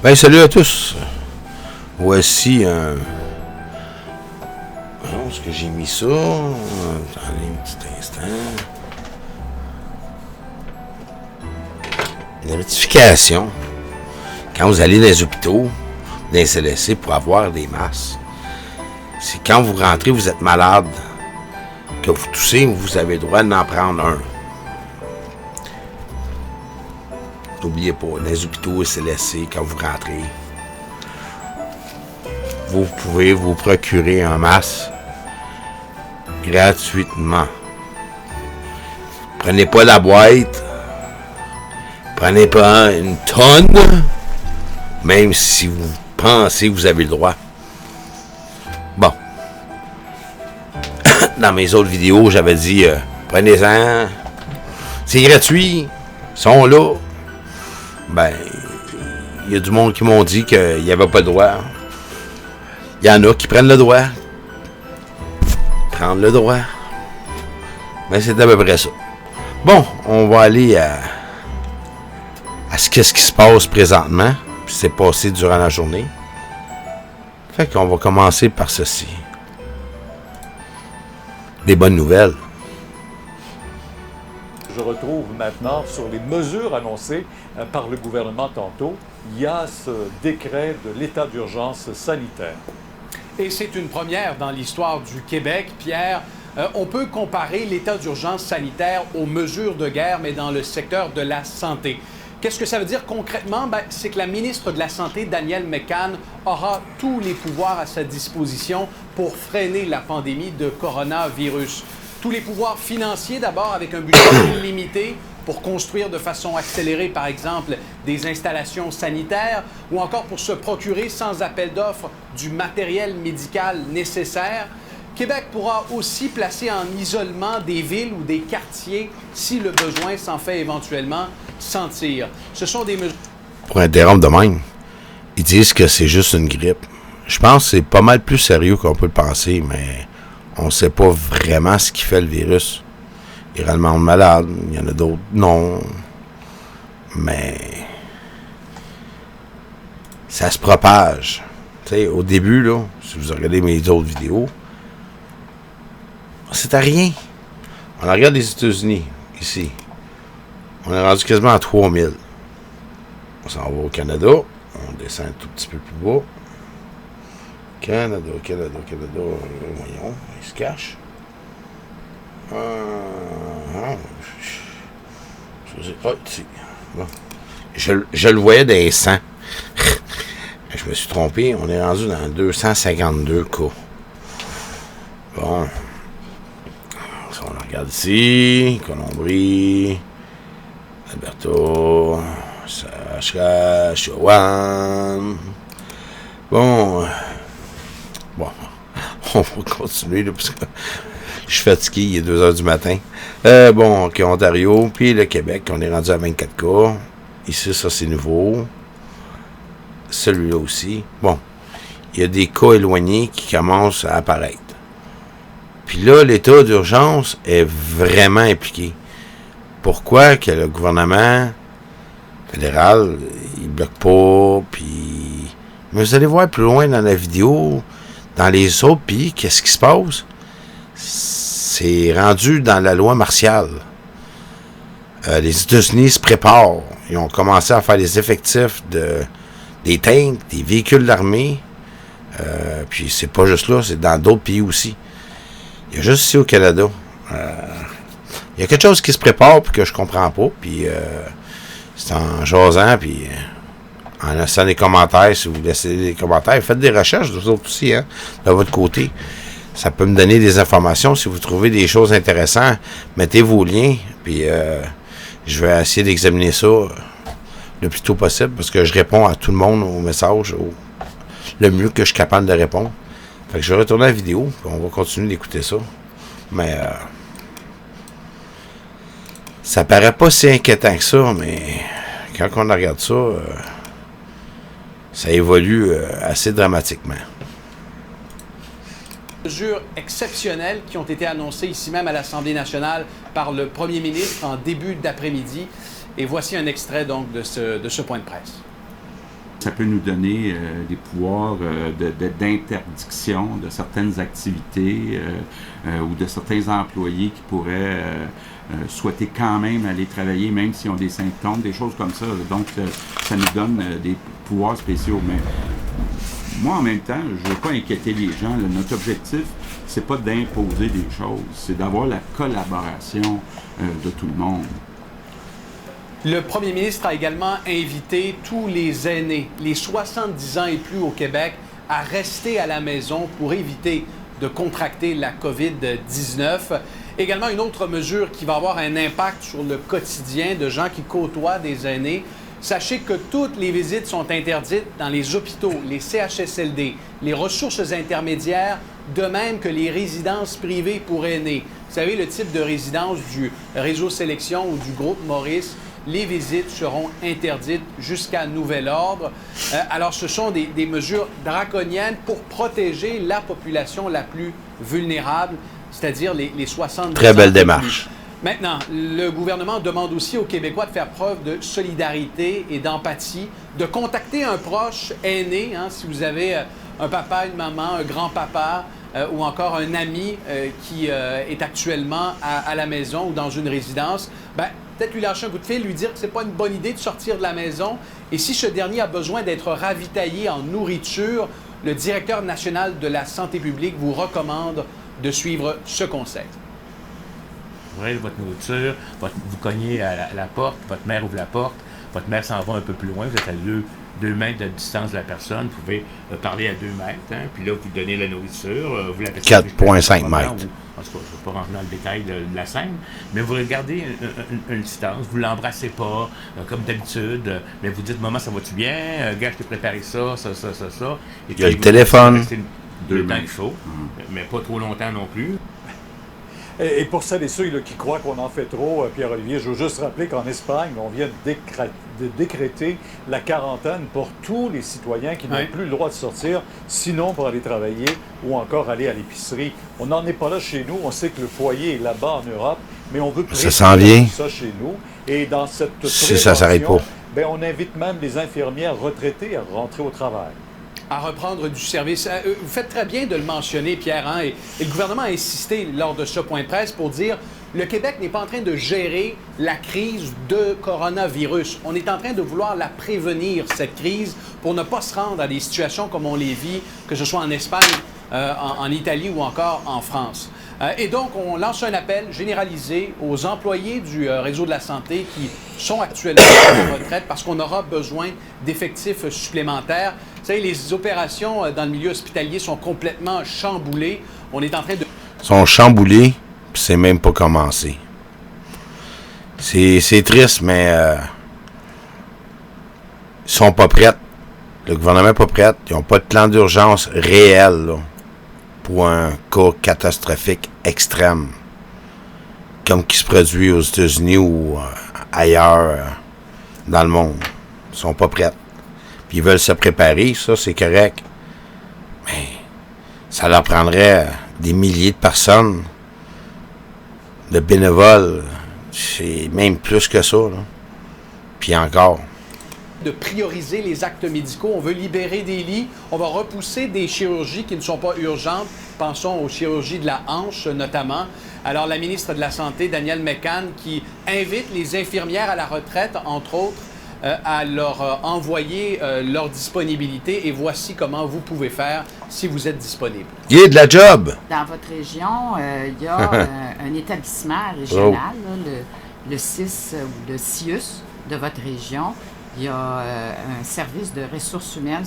Ben salut à tous. Voici un... où est-ce que j'ai mis ça? Attendez un petit instant. Une rectification. Quand vous allez dans les hôpitaux, dans les CLSC pour avoir des masques, c'est quand vous rentrez, vous êtes malade, que vous toussez, vous avez le droit d'en prendre un. N'oubliez pas, dans les hôpitaux et CLSC, quand vous rentrez, vous pouvez vous procurer un masque gratuitement. Prenez pas la boîte, prenez pas une tonne, même si vous pensez que vous avez le droit. Bon. Dans mes autres vidéos, j'avais dit, prenez-en, c'est gratuit, ils sont là. Ben, il y a du monde qui m'ont dit qu'il n'y avait pas le droit. Il y en a qui prennent le droit. Prendre le droit. Ben, c'est à peu près ça. Bon, on va aller à ce qui se passe présentement. Puis c'est passé durant la journée. Fait qu'on va commencer par ceci. Des bonnes nouvelles. Je retrouve maintenant sur les mesures annoncées par le gouvernement tantôt. Il y a ce décret de l'état d'urgence sanitaire. Et c'est une première dans l'histoire du Québec. Pierre, on peut comparer l'état d'urgence sanitaire aux mesures de guerre, mais dans le secteur de la santé. Qu'est-ce que ça veut dire concrètement? C'est que la ministre de la Santé, Danielle McCann, aura tous les pouvoirs à sa disposition pour freiner la pandémie de coronavirus. Tous les pouvoirs financiers d'abord, avec un budget illimité pour construire de façon accélérée, par exemple, des installations sanitaires ou encore pour se procurer sans appel d'offres du matériel médical nécessaire. Québec pourra aussi placer en isolement des villes ou des quartiers si le besoin s'en fait éventuellement sentir. Ce sont des mesures... Pour interrompre de même, ils disent que c'est juste une grippe. Je pense que c'est pas mal plus sérieux qu'on peut le penser, mais on ne sait pas vraiment ce qui fait le virus. Il rend le monde malade, il y en a d'autres non. Mais ça se propage. Tu sais, au début, là, si vous regardez mes autres vidéos, c'est à rien. On regarde les États-Unis, ici. On est rendu quasiment à 3000. On s'en va au Canada. On descend un tout petit peu plus bas. Canada. Voyons, il se cache. Bon. Je le voyais des 100. Je me suis trompé. On est rendu dans 252 cas. Bon. On regarde ici. Colombie. Alberta. Saskatchewan. Bon. On va continuer là, parce que je suis fatigué, il est 2h du matin. Bon, OK, Ontario, puis le Québec, on est rendu à 24 cas. Ici, ça, c'est nouveau. Celui-là aussi. Bon, il y a des cas éloignés qui commencent à apparaître. Puis là, l'état d'urgence est vraiment impliqué. Pourquoi que le gouvernement fédéral, il bloque pas, puis... Mais vous allez voir plus loin dans la vidéo, dans les autres pays, qu'est-ce qui se passe? C'est rendu dans la loi martiale. Les États-Unis se préparent. Ils ont commencé à faire des effectifs des tanks, des véhicules d'armée. Puis c'est pas juste là, c'est dans d'autres pays aussi. Il y a juste ici au Canada. Il y a quelque chose qui se prépare puis que je comprends pas. Puis c'est en jasant, puis en laissant des commentaires. Si vous laissez des commentaires, faites des recherches, vous autres aussi, hein, de votre côté. Ça peut me donner des informations. Si vous trouvez des choses intéressantes, mettez vos liens. Puis je vais essayer d'examiner ça le plus tôt possible parce que je réponds à tout le monde aux messages le mieux que je suis capable de répondre. Fait que je vais retourner à la vidéo. Puis on va continuer d'écouter ça. Mais ça paraît pas si inquiétant que ça, mais quand on regarde ça, ça évolue assez dramatiquement. Mesures exceptionnelles qui ont été annoncées ici même à l'Assemblée nationale par le premier ministre en début d'après-midi. Et voici un extrait donc de ce point de presse. Ça peut nous donner des pouvoirs d'interdiction de certaines activités ou de certains employés qui pourraient souhaiter quand même aller travailler, même s'ils ont des symptômes, des choses comme ça. Donc, ça nous donne des pouvoirs spéciaux. Mais moi, en même temps, je ne veux pas inquiéter les gens. Là. Notre objectif, c'est pas d'imposer des choses, c'est d'avoir la collaboration de tout le monde. Le premier ministre a également invité tous les aînés, les 70 ans et plus au Québec, à rester à la maison pour éviter de contracter la COVID-19. Également, une autre mesure qui va avoir un impact sur le quotidien de gens qui côtoient des aînés. Sachez que toutes les visites sont interdites dans les hôpitaux, les CHSLD, les ressources intermédiaires, de même que les résidences privées pour aînés. Vous savez, le type de résidence du Réseau Sélection ou du groupe Maurice, les visites seront interdites jusqu'à nouvel ordre. Alors, ce sont des mesures draconiennes pour protéger la population la plus vulnérable, c'est-à-dire les 70 Très belle ans démarche. Maintenant, le gouvernement demande aussi aux Québécois de faire preuve de solidarité et d'empathie, de contacter un proche aîné, hein, si vous avez un papa, une maman, un grand-papa ou encore un ami qui est actuellement à la maison ou dans une résidence, peut-être lui lâcher un coup de fil, lui dire que ce n'est pas une bonne idée de sortir de la maison. Et si ce dernier a besoin d'être ravitaillé en nourriture, le directeur national de la santé publique vous recommande de suivre ce conseil. Vous ouvrez votre nourriture, vous cognez à la porte, votre mère ouvre la porte, votre mère s'en va un peu plus loin, vous êtes à 2 mètres de distance de la personne, vous pouvez parler à 2 mètres, hein, puis là, vous donnez la nourriture, vous la 4,5 mètres. En tout cas, je ne vais pas rentrer dans le détail de la scène, mais vous regardez une distance, vous ne l'embrassez pas, comme d'habitude, mais vous dites, maman, ça va-tu bien? Gars, je t'ai préparé ça. Et il y a le téléphone. Le temps qu'il faut, mais pas trop longtemps non plus. Et pour celles et ceux là, qui croient qu'on en fait trop, Pierre-Olivier, je veux juste rappeler qu'en Espagne, on vient de décréter la quarantaine pour tous les citoyens qui n'ont plus le droit de sortir, sinon pour aller travailler ou encore aller à l'épicerie. On n'en est pas là chez nous. On sait que le foyer est là-bas en Europe, mais on veut ça s'en vient. Ça chez nous. Et dans cette si ça s'arrête pas. On invite même les infirmières retraitées à rentrer au travail. À reprendre du service. Vous faites très bien de le mentionner, Pierre, hein, et le gouvernement a insisté lors de ce point de presse pour dire le Québec n'est pas en train de gérer la crise de coronavirus. On est en train de vouloir la prévenir, cette crise, pour ne pas se rendre à des situations comme on les vit, que ce soit en Espagne, en Italie ou encore en France. Et donc, on lance un appel généralisé aux employés du réseau de la santé qui sont actuellement en retraite parce qu'on aura besoin d'effectifs supplémentaires. Vous savez, les opérations dans le milieu hospitalier sont complètement chamboulées. On est en train de... sont chamboulés, puis c'est même pas commencé. C'est triste, mais ils sont pas prêts. Le gouvernement n'est pas prêt. Ils n'ont pas de plan d'urgence réel là, pour un cas catastrophique extrême, comme qui se produit aux États-Unis ou ailleurs dans le monde. Ils sont pas prêts. Puis ils veulent se préparer, ça c'est correct. Mais ça leur prendrait des milliers de personnes, de bénévoles. C'est même plus que ça, là. Puis encore. De prioriser les actes médicaux. On veut libérer des lits. On va repousser des chirurgies qui ne sont pas urgentes. Pensons aux chirurgies de la hanche, notamment. Alors, la ministre de la Santé, Danielle McCann, qui invite les infirmières à la retraite, entre autres, à leur envoyer leur disponibilité. Et voici comment vous pouvez faire si vous êtes disponible. Il y a de la job! Dans votre région, il y a un établissement régional, là, le CIS ou le CIUS de votre région. Il y a un service de ressources humaines.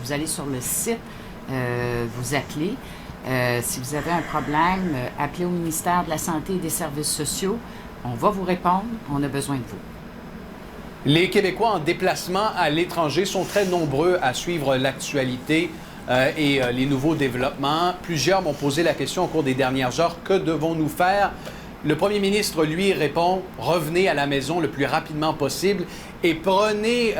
Vous allez sur le site, vous appelez. Si vous avez un problème, appelez au ministère de la Santé et des Services sociaux. On va vous répondre. On a besoin de vous. Les Québécois en déplacement à l'étranger sont très nombreux à suivre l'actualité et les nouveaux développements. Plusieurs m'ont posé la question au cours des dernières heures. Que devons-nous faire? Le premier ministre, lui, répond « Revenez à la maison le plus rapidement possible et prenez,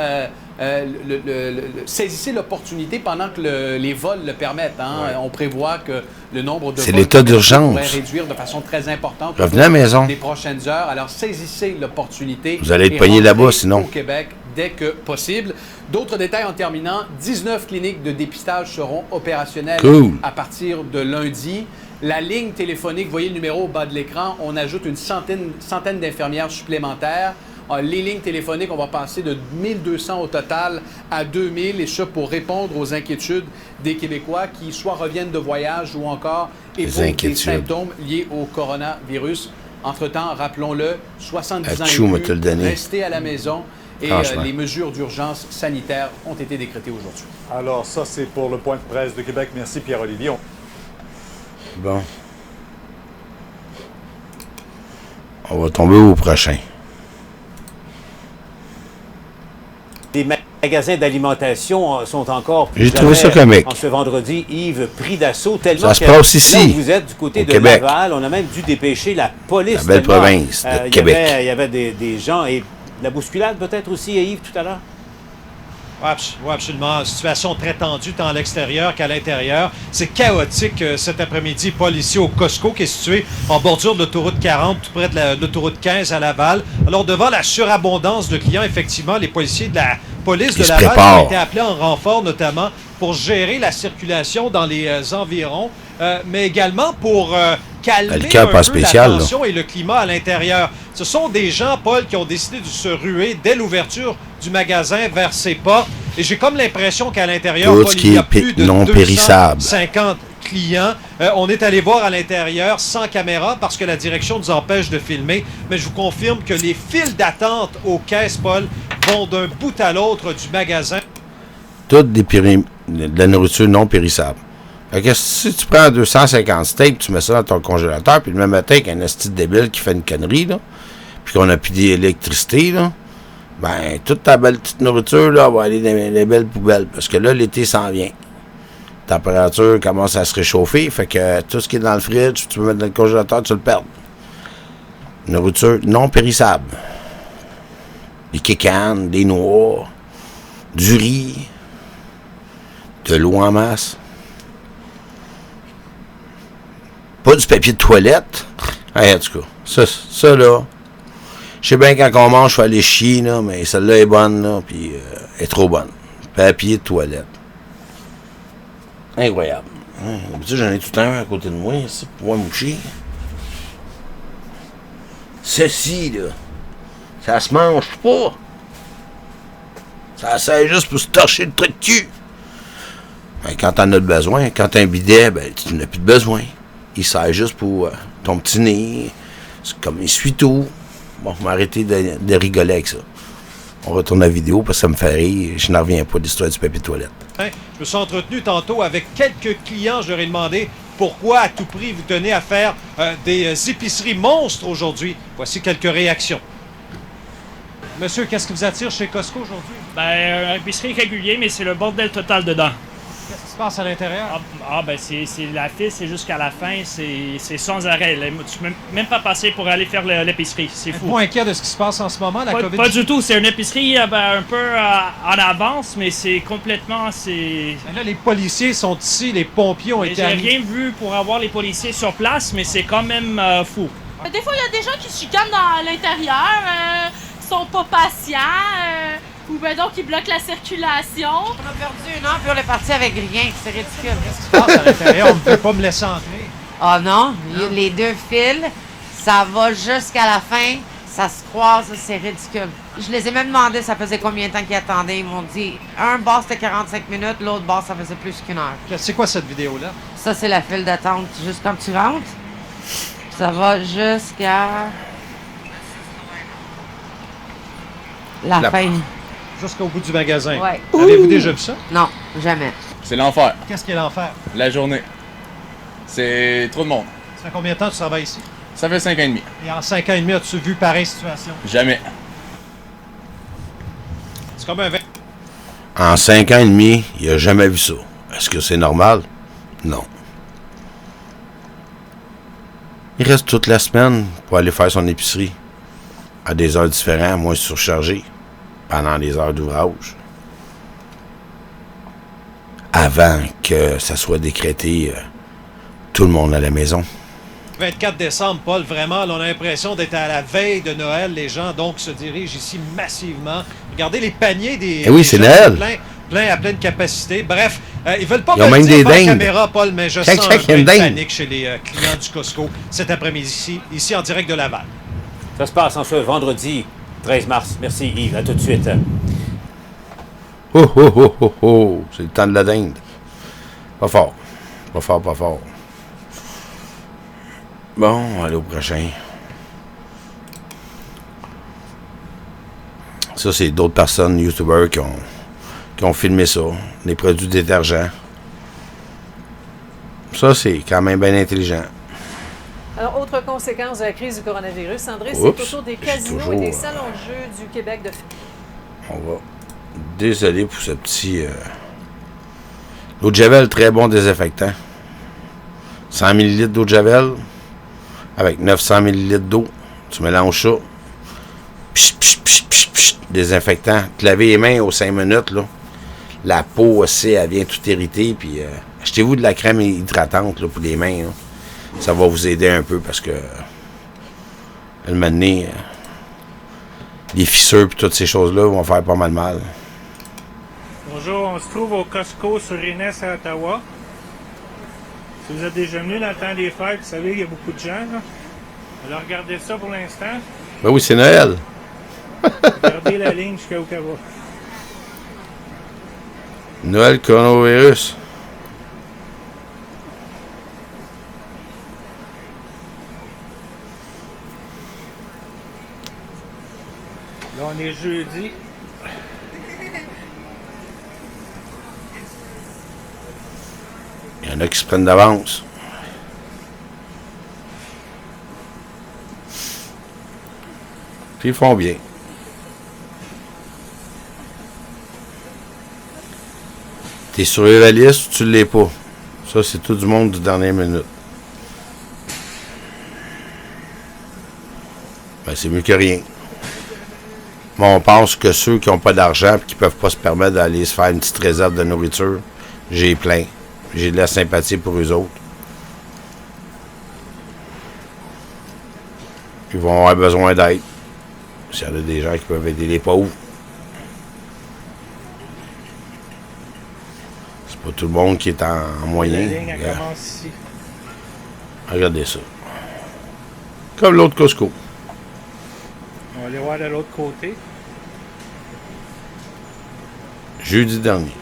saisissez l'opportunité pendant que les vols le permettent. Hein. Ouais. On prévoit que le nombre de c'est vols l'état d'urgence. pourrait réduire de façon très importante Revenez à la maison. des prochaines heures. Alors, saisissez l'opportunité. Vous allez être pogné là-bas, sinon. Au Québec dès que possible. D'autres détails en terminant, 19 cliniques de dépistage seront opérationnelles à partir de lundi. La ligne téléphonique, voyez le numéro au bas de l'écran, on ajoute une centaine d'infirmières supplémentaires. Les lignes téléphoniques, on va passer de 1200 au total à 2000, et ça pour répondre aux inquiétudes des Québécois qui soit reviennent de voyage ou encore éprouvent des symptômes liés au coronavirus. Entre-temps, rappelons-le, 70 ans et plus, restez à la maison et les mesures d'urgence sanitaire ont été décrétées aujourd'hui. Alors ça, c'est pour le point de presse de Québec. Merci Pierre-Olivier. Bon. On va tomber au prochain. Les magasins d'alimentation sont encore plus J'ai trouvé ça comique. En ce vendredi, Yves, pris d'assaut tellement ça se passe ici, là où vous êtes du côté de Québec. Laval, on a même dû dépêcher la police. La belle province de Québec. Il y avait des gens et la bousculade peut-être aussi, Yves, tout à l'heure? Oui, absolument. Situation très tendue tant à l'extérieur qu'à l'intérieur. C'est chaotique cet après-midi. Paul, ici au Costco, qui est situé en bordure de l'autoroute 40, tout près de l'autoroute 15 à Laval. Alors, devant la surabondance de clients, effectivement, les policiers de la police de Laval ont été appelés en renfort, notamment pour gérer la circulation dans les environs, mais également pour calmer un peu la tension et le climat à l'intérieur. Ce sont des gens, Paul, qui ont décidé de se ruer dès l'ouverture du magasin vers ses portes. Et j'ai comme l'impression qu'à l'intérieur, Paul, il y a plus de 250 clients. On est allé voir à l'intérieur sans caméra parce que la direction nous empêche de filmer. Mais je vous confirme que les files d'attente aux caisses, Paul, vont d'un bout à l'autre du magasin. Toutes de la nourriture non périssable. Fait que si tu prends 250 steaks, tu mets ça dans ton congélateur, puis le même matin qu'un esti débile qui fait une connerie, là, puis qu'on a plus d'électricité, là, ben, toute ta belle petite nourriture, là, va aller dans les belles poubelles. Parce que là, l'été s'en vient. La température commence à se réchauffer, fait que tout ce qui est dans le fridge, tu peux mettre dans le congélateur, tu le perds. Nourriture non périssable. Des kékanes, des noix, du riz, de l'eau en masse. Pas du papier de toilette. Hey, en tout cas, ça là, je sais bien quand on mange, il faut aller chier, là, mais celle-là est bonne, là, puis elle est trop bonne. Papier de toilette. Incroyable. D'habitude, j'en ai tout un à côté de moi, ici, pour pouvoir moucher. Ceci, là, ça se mange pas. Ça sert juste pour se torcher le truc de cul. Ben, quand t'en as besoin, quand t'as un bidet, ben, tu n'as plus de besoin. Il sert juste pour ton petit nez. C'est comme essuie-tout. Bon, je vais arrêter de rigoler avec ça. On retourne à la vidéo parce que ça me fait rire. Je n'en reviens pas de l'histoire du papier de toilette. Je me suis entretenu tantôt avec quelques clients. Je leur ai demandé pourquoi à tout prix vous tenez à faire des épiceries monstres aujourd'hui. Voici quelques réactions. Monsieur, qu'est-ce qui vous attire chez Costco aujourd'hui? Ben, une épicerie régulier, mais c'est le bordel total dedans. Qu'est-ce qui se passe à l'intérieur? Ben, c'est la file, c'est jusqu'à la fin, c'est sans arrêt. Tu peux même pas passer pour aller faire l'épicerie, c'est fou. Êtes-vous inquiet de ce qui se passe en ce moment, la COVID? Pas du tout, c'est une épicerie un peu en avance, mais c'est complètement... Là, les policiers sont ici, les pompiers ont été... J'ai rien vu pour avoir les policiers sur place, mais c'est quand même fou. Des fois, il y a des gens qui se chicanent dans l'intérieur, sont pas patients, ou ben donc ils bloquent la circulation. On a perdu 1 heure puis on est parti avec rien. C'est ridicule. Qu'est-ce qui se passe à l'intérieur? On ne peut pas me laisser entrer. Ah non, les deux fils, ça va jusqu'à la fin. Ça se croise, c'est ridicule. Je les ai même demandé ça faisait combien de temps qu'ils attendaient. Ils m'ont dit, un bar c'était 45 minutes, l'autre bar ça faisait plus qu'1 heure. C'est quoi cette vidéo-là? Ça, c'est la file d'attente juste quand tu rentres. Ça va jusqu'à... la fin. Jusqu'au bout du magasin. Ouais. Avez-vous déjà vu ça? Non, jamais. C'est l'enfer. Qu'est-ce qui est l'enfer? La journée. C'est trop de monde. Ça fait combien de temps que tu travailles ici? Ça fait 5 ans et demi. Et en 5 ans et demi, as-tu vu pareille situation? Jamais. C'est comme un... En 5 ans et demi, il n'a jamais vu ça. Est-ce que c'est normal? Non. Il reste toute la semaine pour aller faire son épicerie. À des heures différentes, moins surchargées. Pendant les heures d'ouvrage. Avant que ça soit décrété tout le monde à la maison. 24 décembre, Paul, vraiment, là, on a l'impression d'être à la veille de Noël. Les gens, donc, se dirigent ici massivement. Regardez les paniers des... Eh oui, c'est Noël. Plein à pleine capacité. Bref, ils veulent pas Ils ont me le même dire des par dindes. caméra, Paul, mais je Check, sens check, un peu une de dinde. panique chez les clients du Costco cet après-midi, ici en direct de Laval. Ça se passe en ce vendredi 13 mars. Merci Yves, à tout de suite. Oh, oh, oh, oh, oh. C'est le temps de la dinde. Pas fort. Pas fort, pas fort. Bon, on va aller au prochain. Ça, c'est d'autres personnes, YouTubers, qui ont filmé ça. Les produits détergents. Ça, c'est quand même bien intelligent. Alors, autre conséquence de la crise du coronavirus, André, c'est Oups, autour des j'ai casinos toujours, et des salons de jeux du Québec de... On va... Désolé pour ce petit... L'eau de Javel, très bon désinfectant. 100 ml d'eau de Javel avec 900 ml d'eau. Tu mélanges ça. Psh, psh, psh, psh, psh, désinfectant. Te laver les mains aux 5 minutes, là. La peau aussi, elle vient tout irritée. Puis achetez-vous de la crème hydratante là, pour les mains. Là. Ça va vous aider un peu parce que le moment les fissures et toutes ces choses-là vont faire pas mal mal. Bonjour, on se trouve au Costco sur Inès à Ottawa. Si vous êtes déjà venu dans le temps des fêtes, vous savez, il y a beaucoup de gens. Là. Alors regardez ça pour l'instant. Ben oui, c'est Noël. Regardez la ligne jusqu'à Ottawa. Noël coronavirus. Là, on est jeudi. Il y en a qui se prennent d'avance. Puis ils font bien. T'es sur la liste ou tu l'es pas? Ça, c'est tout du monde de dernière minute. Ben, c'est mieux que rien. Mais on pense que ceux qui n'ont pas d'argent et qui ne peuvent pas se permettre d'aller se faire une petite réserve de nourriture, j'ai plein. J'ai de la sympathie pour eux autres. Ils vont avoir besoin d'aide. S'il y en a des gens qui peuvent aider les pauvres. C'est pas tout le monde qui est en moyen. La ligne, elle commence ici. Regardez ça. Comme l'autre Costco. On va aller voir de l'autre côté. Jeudi dernier.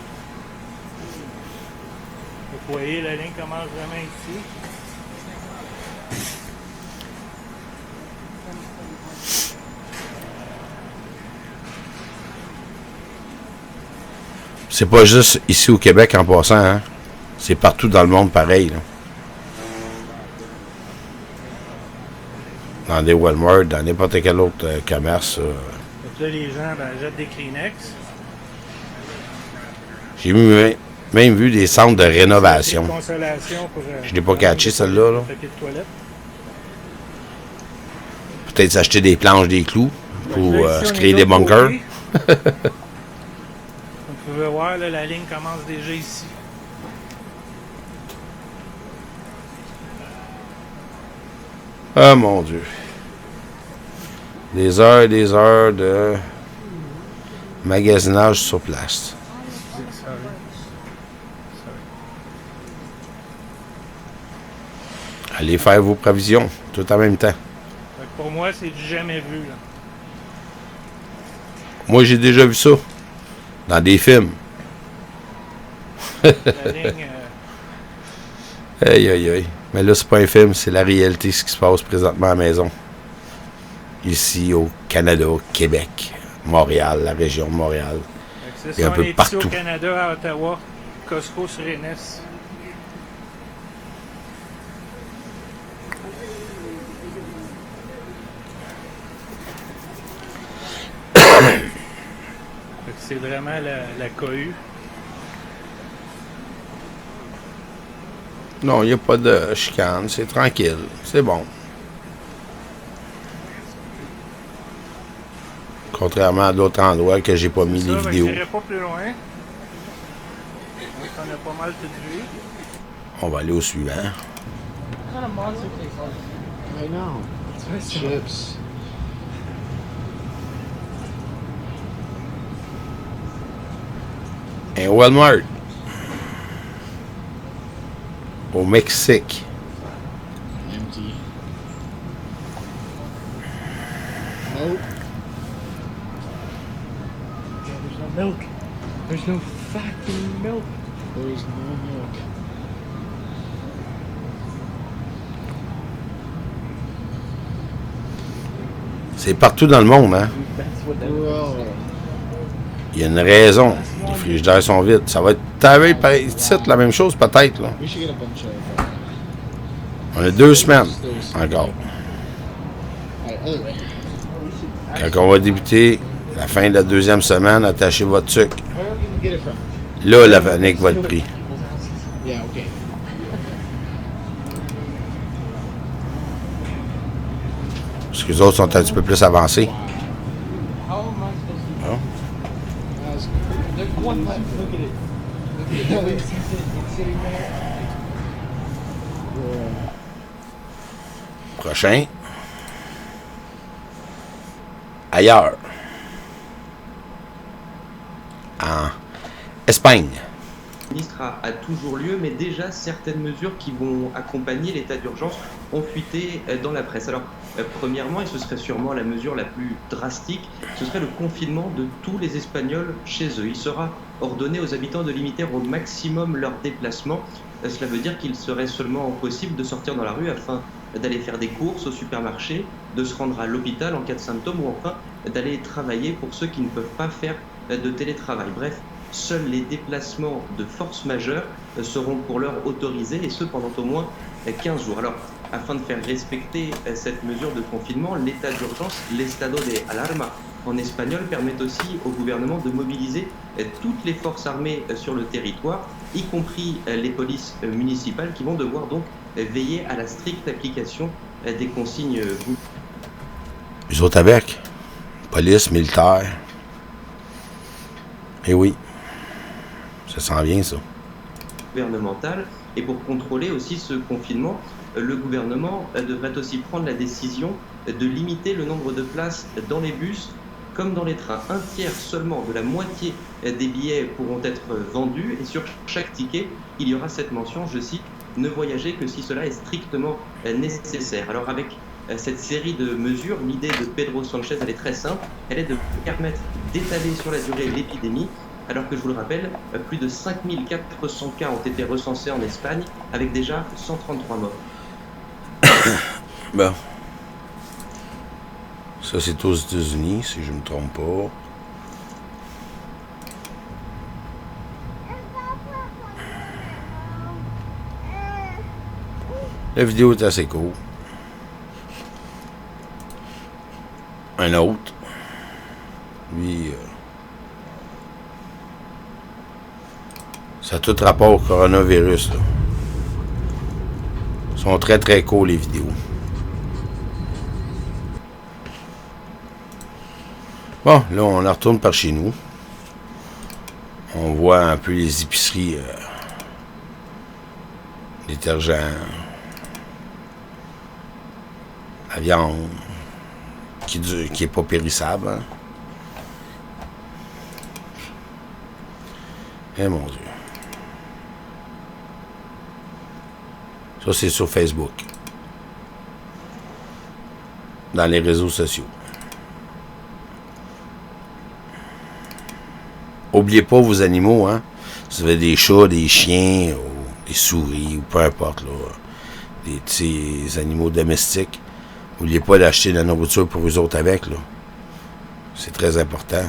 Vous voyez, la ligne commence vraiment ici. C'est pas juste ici au Québec en passant, hein? C'est partout dans le monde pareil, là. Dans des Walmart, dans n'importe quel autre commerce. Donc là, les gens jettent des Kleenex. J'ai même vu des centres de rénovation. Des consolations pour, Je l'ai pas catché, celle-là. Là. papier de toilette. Peut-être s'acheter des planches, des clous pour Là, ici, se on créer est des de l'autre bunkers. côté. Vous pouvez voir, là, la ligne commence déjà ici. Ah mon Dieu. Des heures et des heures de magasinage sur place. Allez faire vos provisions tout en même temps. Fait que pour moi, c'est du jamais vu. Là. Moi, j'ai déjà vu ça dans des films. La ligne, Aïe, aïe, aïe. Mais là, c'est pas un film, c'est la réalité, ce qui se passe présentement à la maison. Ici, au Canada, au Québec, Montréal, la région de Montréal. c'est Et ça, un peu on est partout. ici au Canada, à Ottawa, Costco sur Inès. C'est vraiment la cohue. Non, il n'y a pas de chicane, c'est tranquille, c'est bon. Contrairement à d'autres endroits que j'ai pas mis les vidéos. Je n'irai pas plus loin. Donc, on a pas mal tout vu. On va aller au suivant. kind of monster tastes like? I know. That's what I said. Chips. Un Walmart. Au Mexique. Empty. Nope. Yeah, there's no milk. There's no fucking milk. There's no milk. C'est partout dans le monde, hein? That's what that Bro. Il y a une raison. Les frigidaires sont vides. Ça va être pareil, c'est la même chose, peut-être, là. We should get a bunch of. On a 2 semaines encore. Alright, other way. Quand on va débuter la fin de la 2e semaine, attachez votre sucre. Where are we gonna get it from? Là, la panique va être prise. Yeah, okay. Parce que les autres sont un petit peu plus avancés. How am I supposed to? Hein? There's one left. Look at it. Look at it. It's sitting there. Prochain. Ailleurs. En Espagne. Ministre a toujours lieu, mais déjà certaines mesures qui vont accompagner l'état d'urgence ont fuité dans la presse. Alors, premièrement, et ce serait sûrement la mesure la plus drastique, ce serait le confinement de tous les Espagnols chez eux. Il sera ordonné aux habitants de limiter au maximum leurs déplacements. Cela veut dire qu'il serait seulement possible de sortir dans la rue afin d'aller faire des courses au supermarché, de se rendre à l'hôpital en cas de symptômes ou enfin d'aller travailler pour ceux qui ne peuvent pas faire de télétravail. Bref, seuls les déplacements de force majeure seront pour l'heure autorisés et ce pendant au moins 15 jours. Alors, afin de faire respecter cette mesure de confinement, l'état d'urgence, l'estado de alarma en espagnol, permet aussi au gouvernement de mobiliser toutes les forces armées sur le territoire, y compris les polices municipales qui vont devoir donc veiller à la stricte application des consignes. Les autres avec. Police, militaire. Eh oui. Ça s'en vient, ça. Gouvernementale. Et pour contrôler aussi ce confinement, le gouvernement devrait aussi prendre la décision de limiter le nombre de places dans les bus comme dans les trains. 1/3 seulement de la moitié des billets pourront être vendus et sur chaque ticket, il y aura cette mention, je cite, « Ne voyager que si cela est strictement nécessaire ». Alors avec cette série de mesures, l'idée de Pedro Sanchez, elle est très simple, elle est de permettre d'étaler sur la durée l'épidémie, alors que je vous le rappelle, plus de 5400 cas ont été recensés en Espagne, avec déjà 133 morts. Bon. Ça, c'est aux États-Unis, si je ne me trompe pas. La vidéo est assez cool. Un autre. Lui, ça a tout rapport au coronavirus, là. Ils sont très très courts, les vidéos. Bon, là, on retourne par chez nous. On voit un peu les épiceries. Détergents. La viande. Qui est pas périssable, hein. Eh mon Dieu. Ça, c'est sur Facebook. Dans les réseaux sociaux. Oubliez pas vos animaux, hein. Si vous avez des chats, des chiens, ou des souris, ou peu importe, là. Des petits animaux domestiques. N'oubliez pas d'acheter de la nourriture pour eux autres avec, là. C'est très important.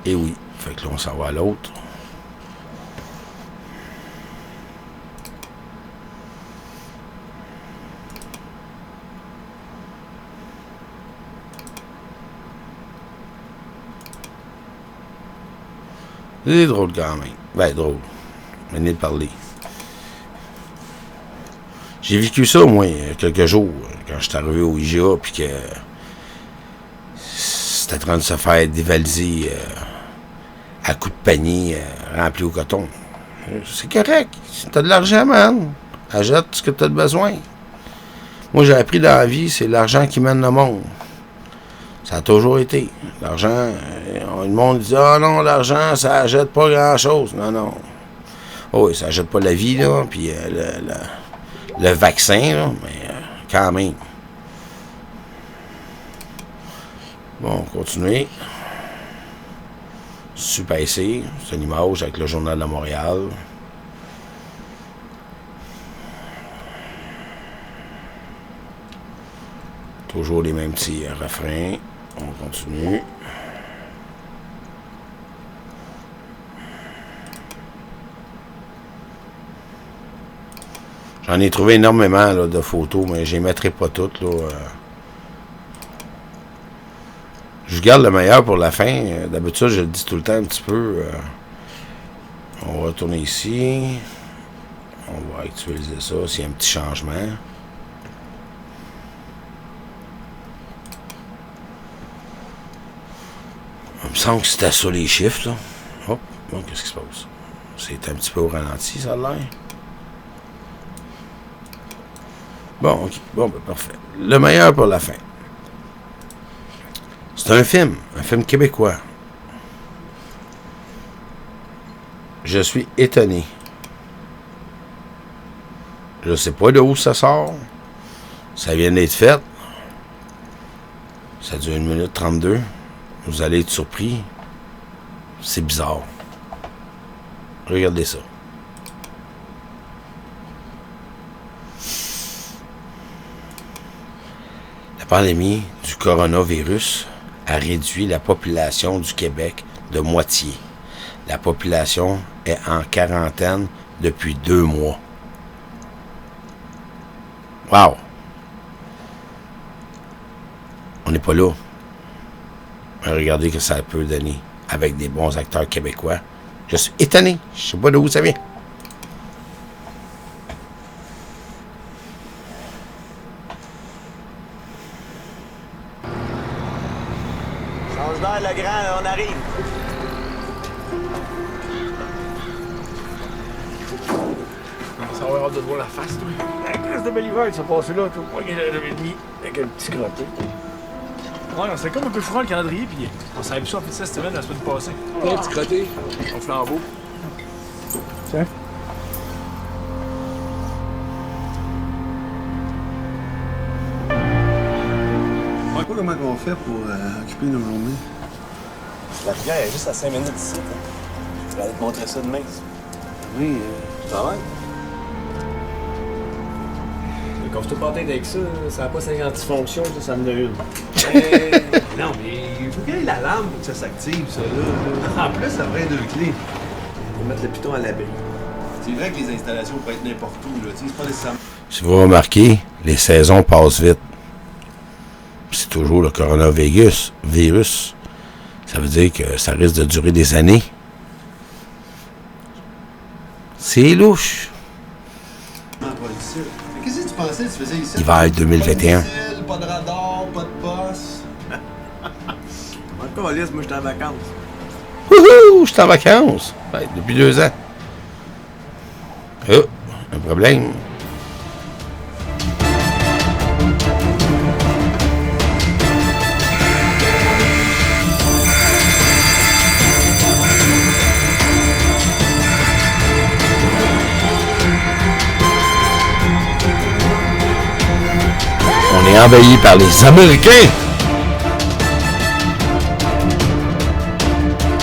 Et oui, fait que là, on s'en va à l'autre. C'est drôle quand même. Ben, drôle. Venez de parler. J'ai vécu ça, moi, quelques jours, quand je suis arrivé au IGA, puis que c'était en train de se faire dévaliser à coups de panier rempli au coton. C'est correct. Si t'as de l'argent, man, achète ce que t'as de besoin. Moi, j'ai appris dans la vie, c'est l'argent qui mène le monde. Ça a toujours été. L'argent, le monde dit « Ah non, l'argent, ça achète pas grand-chose. » Non, non. Oh, oui, ça achète pas la vie, là, puis le vaccin, là, mais quand même. Bon, continuez. Super ici, c'est une image avec le Journal de Montréal. Toujours les mêmes petits refrains. On continue. J'en ai trouvé énormément là, de photos, mais je les mettrai pas toutes. Là, Je garde le meilleur pour la fin. D'habitude, je le dis tout le temps un petit peu. On va retourner ici. On va actualiser ça s'il y a un petit changement. Il me semble que c'était ça les chiffres. Là. Hop, bon, qu'est-ce qui se passe? C'est un petit peu au ralenti, ça a l'air. Bon, ok. Bon, ben, parfait. Le meilleur pour la fin. C'est un film québécois. Je suis étonné. Je sais pas de où ça sort. Ça vient d'être fait. Ça dure 1 minute 32. Vous allez être surpris. C'est bizarre. Regardez ça. La pandémie du coronavirus a réduit la population du Québec de moitié. La population est en quarantaine depuis 2 mois. Wow! On n'est pas là. Mais regardez que ça peut donner avec des bons acteurs québécois. Je suis étonné. Je sais pas d'où ça vient. Change d'air, le grand, on arrive. Ça va avoir hâte de te voir la face, toi. La classe de bel hiver, ça passé là, toi. Moi, il y a 9h30 avec un petit crotté. Ouais, c'est comme un peu froid le calendrier, puis on savait ça, en fait, cette semaine, la semaine passée. Un petit crotté, ton flambeau. Tiens. Je sais pas comment on fait pour occuper nos journées. La rivière est juste à 5 minutes d'ici. Je vais aller te montrer ça demain. Oui, ça va? Quand je te pas tête avec ça, ça n'a pas 50 fonctions, ça en a une. non, mais il faut qu'il y ait la lampe pour que ça s'active, ça, là. En plus, ça prend 2 clés. Pour mettre le piton à l'abri. C'est vrai que les installations peuvent être n'importe où, là. C'est pas nécessairement... Si vous remarquez, les saisons passent vite. C'est toujours le coronavirus. Ça veut dire que ça risque de durer des années. C'est louche. Qu'est-ce que tu pensais que tu faisais ici? Hiver 2021. Pas de radar, pas de poste. Encore lisse, moi j'étais en vacances. Wouhou! Je suis en vacances. Ouais, depuis 2 ans. Oh, un problème. On est envahi par les Américains.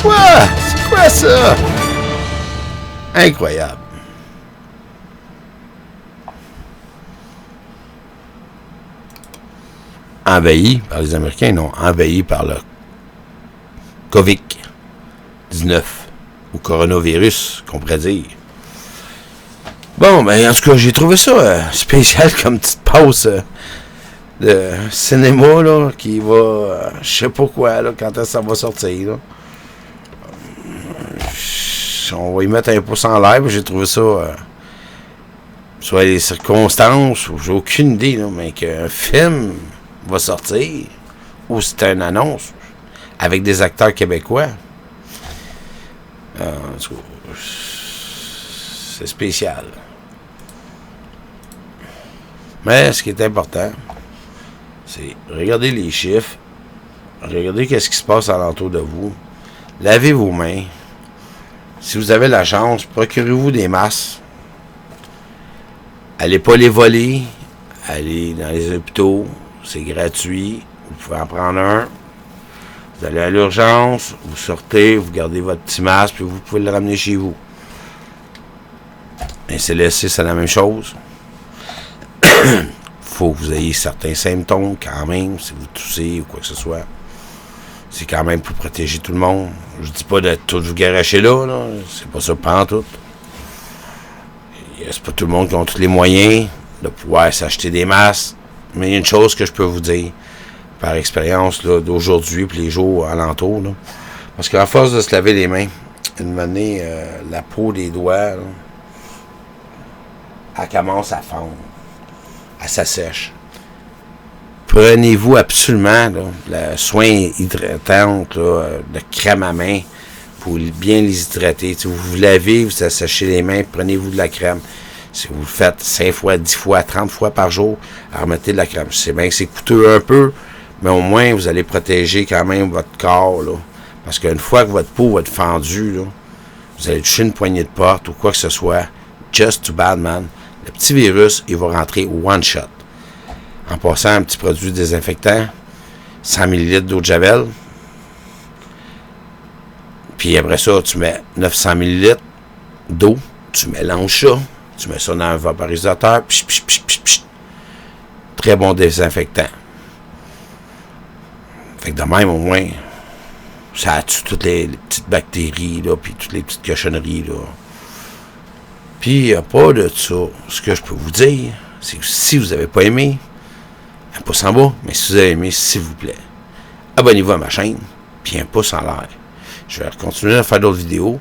Quoi? C'est quoi ça? Incroyable. Envahi par les Américains, non, envahi par le COVID-19 ou coronavirus, qu'on pourrait dire. Bon, ben en tout cas, j'ai trouvé ça spécial comme petite pause de cinéma, là, qui va, je sais pas quoi, là, quand est-ce que ça va sortir, là. On va y mettre un pouce en l'air, j'ai trouvé ça, soit les circonstances, ou j'ai aucune idée, là, mais qu'un film va sortir, ou c'est une annonce, avec des acteurs québécois. C'est spécial. Mais ce qui est important, c'est regarder les chiffres, regardez qu'est-ce qui se passe alentour de vous, lavez vos mains. Si vous avez la chance, procurez-vous des masques. Allez pas les voler, allez dans les hôpitaux, c'est gratuit, vous pouvez en prendre un. Vous allez à l'urgence, vous sortez, vous gardez votre petit masque, puis vous pouvez le ramener chez vous. Un CLSC, c'est la même chose. Faut que vous ayez certains symptômes quand même, si vous toussez ou quoi que ce soit. C'est quand même pour protéger tout le monde. Je dis pas de tout vous garocher là. C'est pas ça pantoute. C'est pas tout le monde qui a tous les moyens de pouvoir s'acheter des masques. Mais il y a une chose que je peux vous dire, par expérience là, d'aujourd'hui et les jours alentours. Là. Parce qu'à force de se laver les mains, une année, la peau des doigts, là, elle commence à fondre. Elle s'assèche. Prenez-vous absolument le soin hydratant de crème à main pour bien les hydrater. Si vous vous lavez, vous assèchez les mains, prenez-vous de la crème. Si vous le faites 5 fois, 10 fois, 30 fois par jour, remettez de la crème. Je sais bien que c'est coûteux un peu, mais au moins vous allez protéger quand même votre corps. Là. Parce qu'une fois que votre peau va être fendue, là, vous allez toucher une poignée de porte ou quoi que ce soit, just too bad, man. Le petit virus, il va rentrer one shot. En passant un petit produit désinfectant, 100 ml d'eau de Javel. Puis après ça, tu mets 900 ml d'eau, tu mélanges ça, tu mets ça dans un vaporisateur, psh, psh, psh, psh, psh. Très bon désinfectant. Fait que de même, au moins, ça tue toutes les petites bactéries, là, puis toutes les petites cochonneries, là. Puis, il n'y a pas de ça. Ce que je peux vous dire, c'est que si vous n'avez pas aimé, un pouce en bas, mais si vous avez aimé, s'il vous plaît, abonnez-vous à ma chaîne, puis un pouce en l'air. Je vais continuer à faire d'autres vidéos.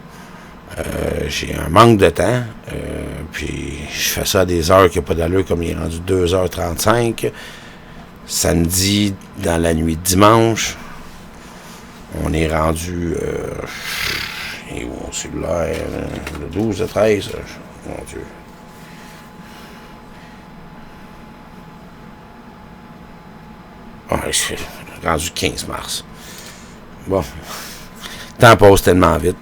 J'ai un manque de temps, puis je fais ça à des heures qui n'ont pas d'allure, comme il est rendu 2h35. Samedi, dans la nuit de dimanche, on est rendu... et où mon cellulaire, le 12 à 13, mon Dieu. Ouais, c'est rendu 15 mars. Bon. Le temps passe tellement vite.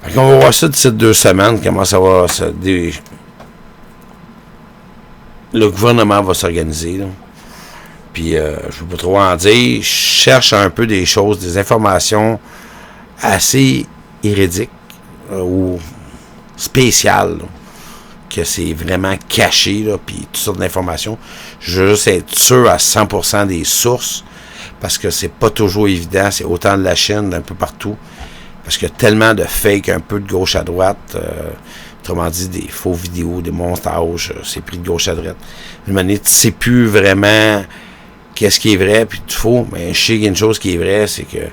Fait qu'on va voir ça d'ici 2 semaines, comment ça va se le gouvernement va s'organiser, là. Puis, je ne veux pas trop en dire. Je cherche un peu des choses, des informations assez iridiques ou spéciales, là, que c'est vraiment caché, là, puis toutes sortes d'informations. Je veux juste être sûr à 100% des sources, parce que c'est pas toujours évident. C'est autant de la Chine, d'un peu partout. Parce qu'il y a tellement de fake, un peu de gauche à droite. Autrement dit, des faux vidéos, des montages. C'est pris de gauche à droite. Une manière, tu sais plus vraiment qu'est-ce qui est vrai puis tout faux. Mais je sais qu'il y a une chose qui est vraie, c'est que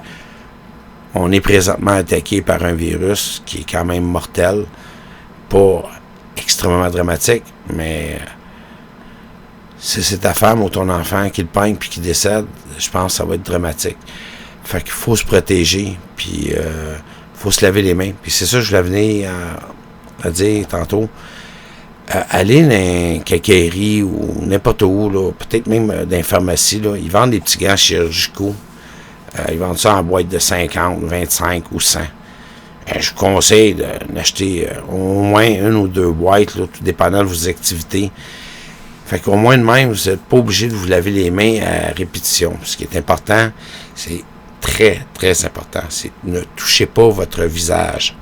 on est présentement attaqué par un virus qui est quand même mortel. Pas extrêmement dramatique, mais si c'est ta femme ou ton enfant qui le peigne puis qui décède, je pense que ça va être dramatique. Fait qu'il faut se protéger, puis faut se laver les mains. Puis c'est ça que je voulais venir à dire tantôt. Aller dans une quincaillerie ou n'importe où, là, peut-être même dans une pharmacie, là, ils vendent des petits gants chirurgicaux. Ils vendent ça en boîte de 50, 25 ou 100. Je vous conseille d'acheter au moins 1 ou 2 boîtes, là, tout dépendant de vos activités. Fait qu'au moins de même, vous n'êtes pas obligé de vous laver les mains à répétition. Ce qui est important, c'est très, très important. C'est ne touchez pas votre visage.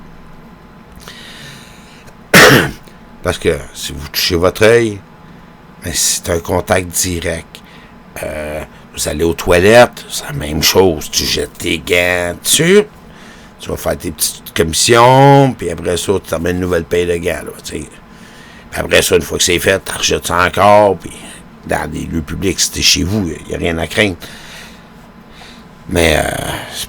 Parce que si vous touchez votre œil, ben, c'est un contact direct. Vous allez aux toilettes, c'est la même chose. Tu jettes tes gants dessus, tu vas faire tes petites commissions, puis après ça, tu t'amènes une nouvelle paire de gants. Là, puis après ça, une fois que c'est fait, tu rejettes ça encore, puis dans des lieux publics, si t'es chez vous, il n'y a rien à craindre. Mais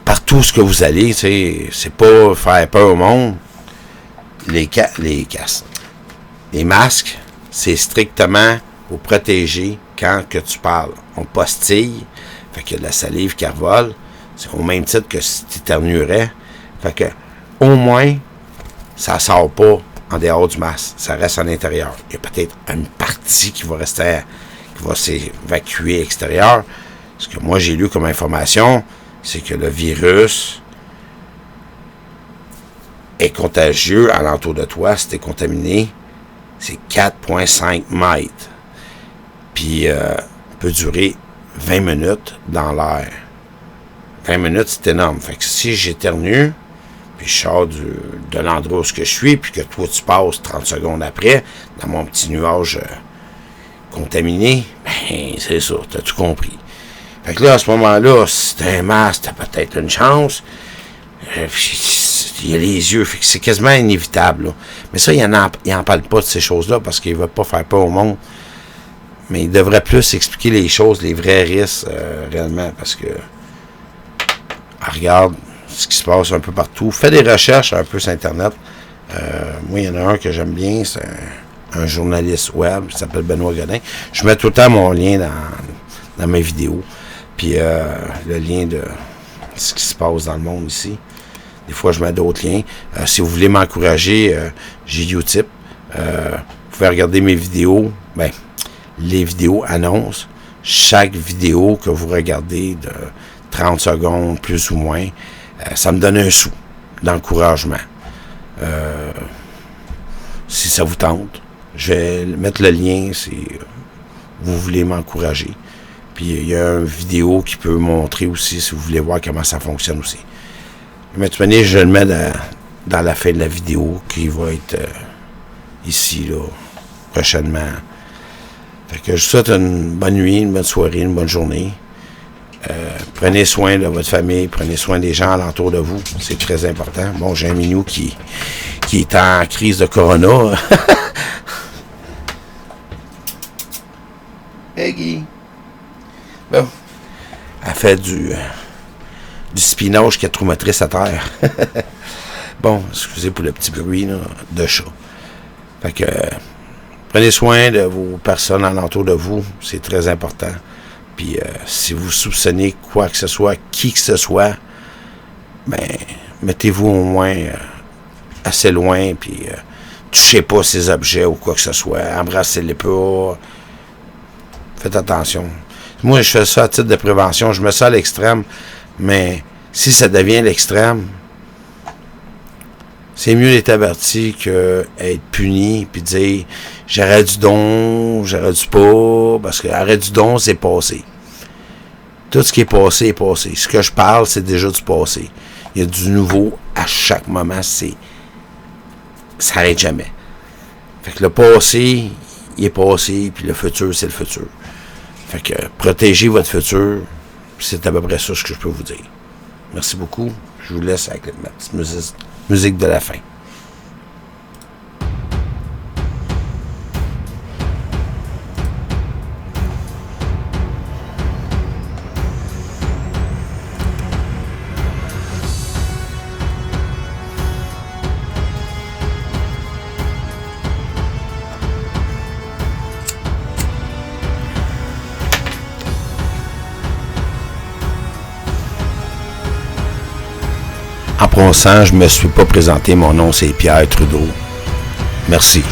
partout ce que vous allez, c'est pas faire peur au monde. Les casques. Les masques, c'est strictement pour protéger quand que tu parles. On postille, fait qu'il y a de la salive qui revole. C'est au même titre que si tu éternuerais. Fait que, au moins, ça sort pas en dehors du masque. Ça reste à l'intérieur. Il y a peut-être une partie qui va rester, qui va s'évacuer extérieur. Ce que moi, j'ai lu comme information, c'est que le virus est contagieux alentour de toi. Si tu es contaminé, c'est 4,5 mètres. Puis, peut durer 20 minutes dans l'air. 20 minutes, c'est énorme. Fait que si j'éternue, puis je sors de l'endroit où je suis, puis que toi, tu passes 30 secondes après, dans mon petit nuage contaminé, ben, c'est ça, t'as tout compris. Fait que là, à ce moment-là, si t'as un masque, t'as peut-être une chance. Il y a les yeux, fait que c'est quasiment inévitable, là. Mais ça, il en parle pas de ces choses-là, parce qu'il veut pas faire peur au monde. Mais il devrait plus expliquer les choses, les vrais risques, réellement, parce que regarde ce qui se passe un peu partout. Fais des recherches un peu sur Internet. Moi, il y en a un que j'aime bien, c'est un journaliste web, qui s'appelle Benoît Godin. Je mets tout le temps mon lien dans mes vidéos. Puis le lien de ce qui se passe dans le monde ici. Des fois, je mets d'autres liens. Si vous voulez m'encourager, j'ai Utip. Vous pouvez regarder mes vidéos. Ben, les vidéos annoncent. Chaque vidéo que vous regardez de 30 secondes, plus ou moins, ça me donne un sou d'encouragement. Si ça vous tente, je vais mettre le lien si vous voulez m'encourager. Puis il y a une vidéo qui peut montrer aussi si vous voulez voir comment ça fonctionne aussi. Mais de toute manière, je le mets dans la fin de la vidéo qui va être ici, là, prochainement. Fait que je vous souhaite une bonne nuit, une bonne soirée, une bonne journée. Prenez soin de votre famille, prenez soin des gens alentour de vous. C'est très important. Bon, j'ai un minou qui est en crise de corona. Peggy. Bon. Elle fait du spinach qui a trop motrice à terre. Bon, excusez pour le petit bruit là, de chat. Fait que prenez soin de vos personnes alentour de vous. C'est très important. Puis si vous soupçonnez quoi que ce soit, qui que ce soit, ben, mettez-vous au moins assez loin, puis touchez pas ces objets ou quoi que ce soit, embrassez-les pas, faites attention. Moi, je fais ça à titre de prévention, je mets ça à l'extrême, mais si ça devient l'extrême, c'est mieux d'être averti que être puni puis dire j'aurais du don, j'aurais du pas, parce que arrête du don, c'est passé. Tout ce qui est passé est passé. Ce que je parle, c'est déjà du passé. Il y a du nouveau à chaque moment, ça n'arrête jamais. Fait que le passé, il est passé, puis le futur, c'est le futur. Fait que protégez votre futur, c'est à peu près ça ce que je peux vous dire. Merci beaucoup. Je vous laisse avec ma petite musique de la fin. En passant, je ne me suis pas présenté. Mon nom, c'est Pierre Trudeau. Merci.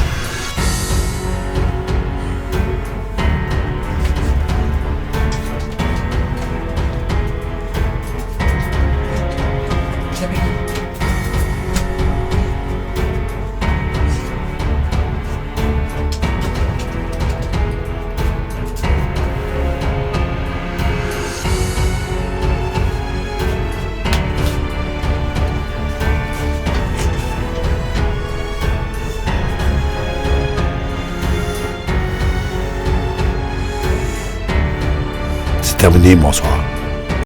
Terminé, bonsoir.